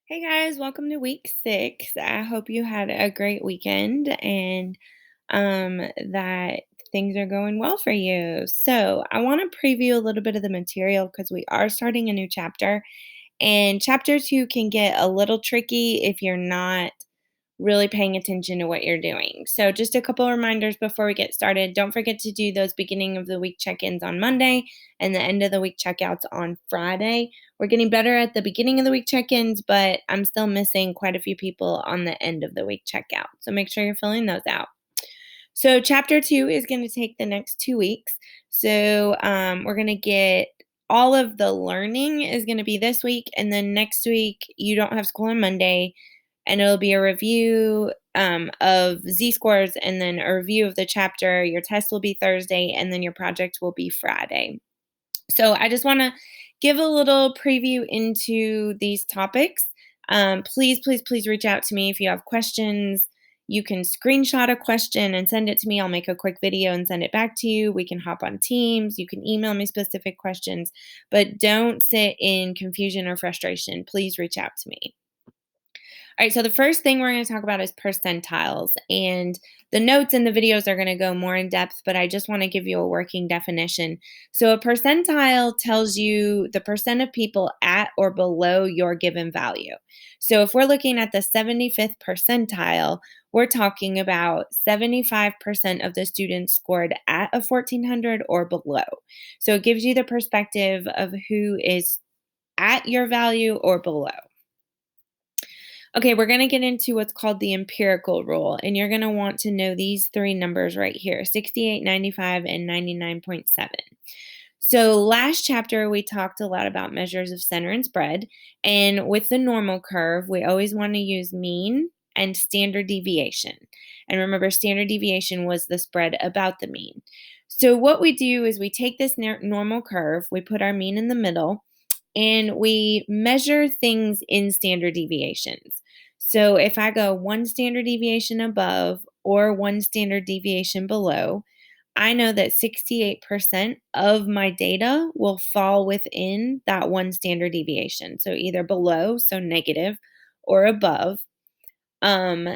Hey guys, welcome to week 6. I hope you had a great weekend and that things are going well for you. So, I want to preview a little bit of the material because we are starting a new chapter, and chapter 2 can get a little tricky if you're not really paying attention to what you're doing. So, just a couple of reminders before we get started. Don't forget to do those beginning of the week check ins on Monday and the end of the week checkouts on Friday. We're getting better at the beginning of the week check ins, but I'm still missing quite a few people on the end of the week checkout. So, make sure you're filling those out. So, chapter 2 is going to take the next 2 weeks. So, we're going to get all of the learning is going to be this week, and then next week you don't have school on Monday, and it'll be a review of Z scores and then a review of the chapter. Your test will be Thursday, and then your project will be Friday. So I just want to give a little preview into these topics. Please reach out to me if you have questions. You can screenshot a question and send it to me. I'll make a quick video and send it back to you. We can hop on Teams. You can email me specific questions, but don't sit in confusion or frustration. Please reach out to me. All right, so the first thing we're going to talk about is percentiles. And the notes and the videos are going to go more in depth, but I just want to give you a working definition. So, a percentile tells you the percent of people at or below your given value. So, if we're looking at the 75th percentile, we're talking about 75% of the students scored at a 1400 or below. So, it gives you the perspective of who is at your value or below. Okay, we're going to get into what's called the empirical rule, and you're going to want to know these three numbers right here: 68, 95, and 99.7. So, last chapter, we talked a lot about measures of center and spread. And with the normal curve, we always want to use mean and standard deviation. And remember, standard deviation was the spread about the mean. So, what we do is we take this normal curve, we put our mean in the middle, and we measure things in standard deviations. So if I go one standard deviation above or one standard deviation below, I know that 68% of my data will fall within that one standard deviation. So either below, so negative, or above. Um,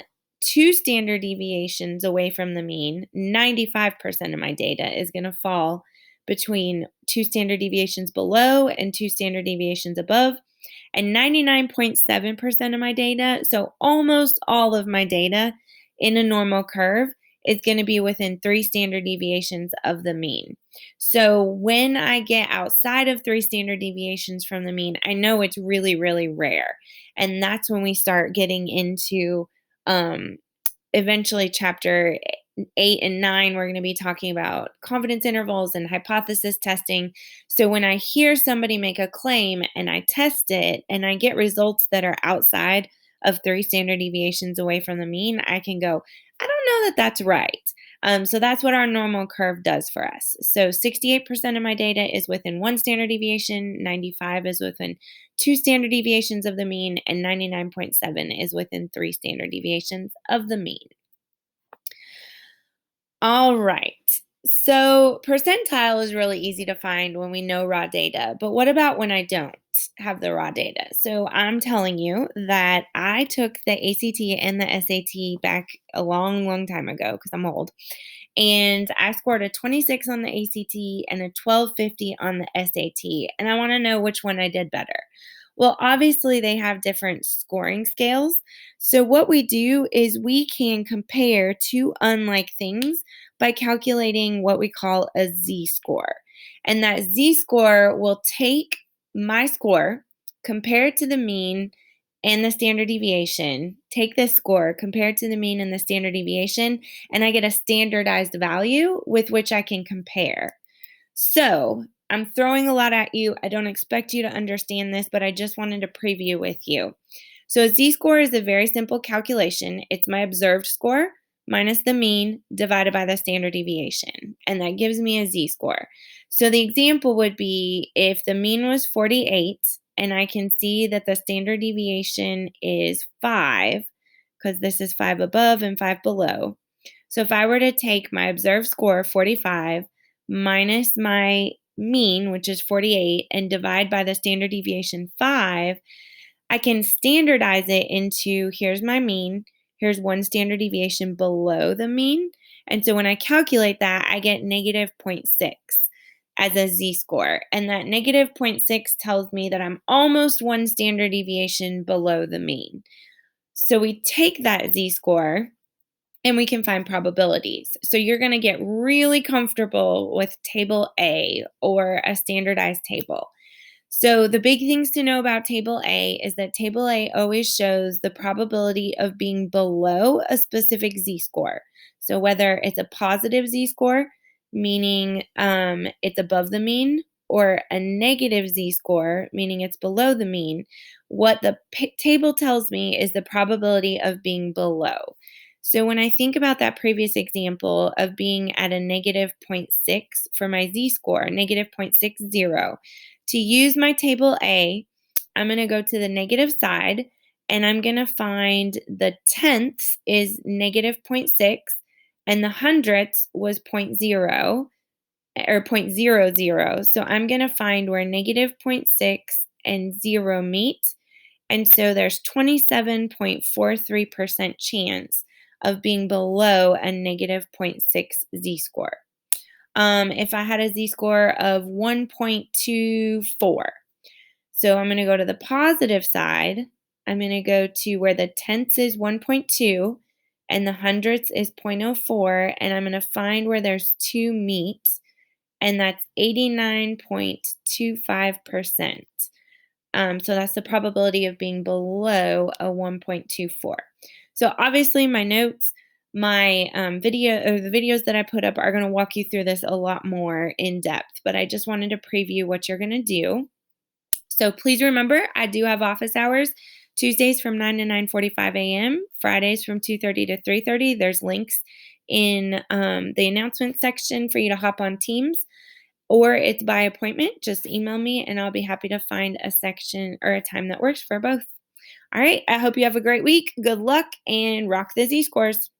Two standard deviations away from the mean, 95% of my data is going to fall between two standard deviations below and two standard deviations above. And 99.7% of my data, so almost all of my data in a normal curve, is going to be within three standard deviations of the mean. So when I get outside of three standard deviations from the mean, I know it's really, really rare. And that's when we start getting into um, eventually chapter 8 and 9. We're going to be talking about confidence intervals and hypothesis testing. So when I hear somebody make a claim and I test it and I get results that are outside of three standard deviations away from the mean, I can go, I don't know that that's right. So that's what our normal curve does for us. So 68% of my data is within one standard deviation, 95 is within two standard deviations of the mean, and 99.7 is within three standard deviations of the mean. All right. So percentile is really easy to find when we know raw data, but what about when I don't have the raw data? So I'm telling you that I took the ACT and the SAT back a long, long time ago because I'm old. And I scored a 26 on the ACT and a 1250 on the SAT. And I want to know which one I did better. Well, obviously, they have different scoring scales. So, what we do is we can compare two unlike things by calculating what we call a Z score. And that Z score will take my score, compare it to the mean and the standard deviation, take this score, compare it to the mean and the standard deviation, and I get a standardized value with which I can compare. So, I'm throwing a lot at you. I don't expect you to understand this, but I just wanted to preview with you. So, a Z score is a very simple calculation. It's my observed score minus the mean divided by the standard deviation, and that gives me a Z score. So, the example would be if the mean was 48 and I can see that the standard deviation is 5, because this is 5 above and 5 below. So, if I were to take my observed score, 45, minus my mean, which is 48, and divide by the standard deviation 5, I can standardize it into here's my mean, here's one standard deviation below the mean. And so when I calculate that, I get negative zero point 0.6 as a z-score. And that negative zero point 0.6 tells me that I'm almost one standard deviation below the mean. So we take that z-score and we can find probabilities. So you're going to get really comfortable with table A or a standardized table. So the big things to know about table A is that table A always shows the probability of being below a specific z-score. So whether it's a positive z-score, meaning it's above the mean, or a negative z-score, meaning it's below the mean, what the table tells me is the probability of being below. So when I think about that previous example of being at a negative zero point 0.6 for my z-score, negative 0.60, to use my table A, I'm going to go to the negative side and I'm going to find the tenths is negative zero point 0.6 and the hundredths was zero point 0 or zero point 0.00. So I'm going to find where negative zero point 0.6 and 0 meet. And so there's 27.43% chance of being below a negative zero point 0.6 z-score. If I had a z-score of 1.24, so I'm going to go to the positive side. I'm going to go to where the tenths is 1.2 and the hundredths is 0.04, and I'm going to find where there's 2 meet, and that's 89.25%. So that's the probability of being below a 1.24. So obviously my notes, my video or the videos that I put up are going to walk you through this a lot more in depth, but I just wanted to preview what you're going to do. So please remember, I do have office hours Tuesdays from 9 to 9:45 a.m., Fridays from 2:30 to 3:30. There's links in the announcement section for you to hop on Teams, or it's by appointment. Just email me and I'll be happy to find a section or a time that works for both. All right. I hope you have a great week. Good luck and rock the Z scores.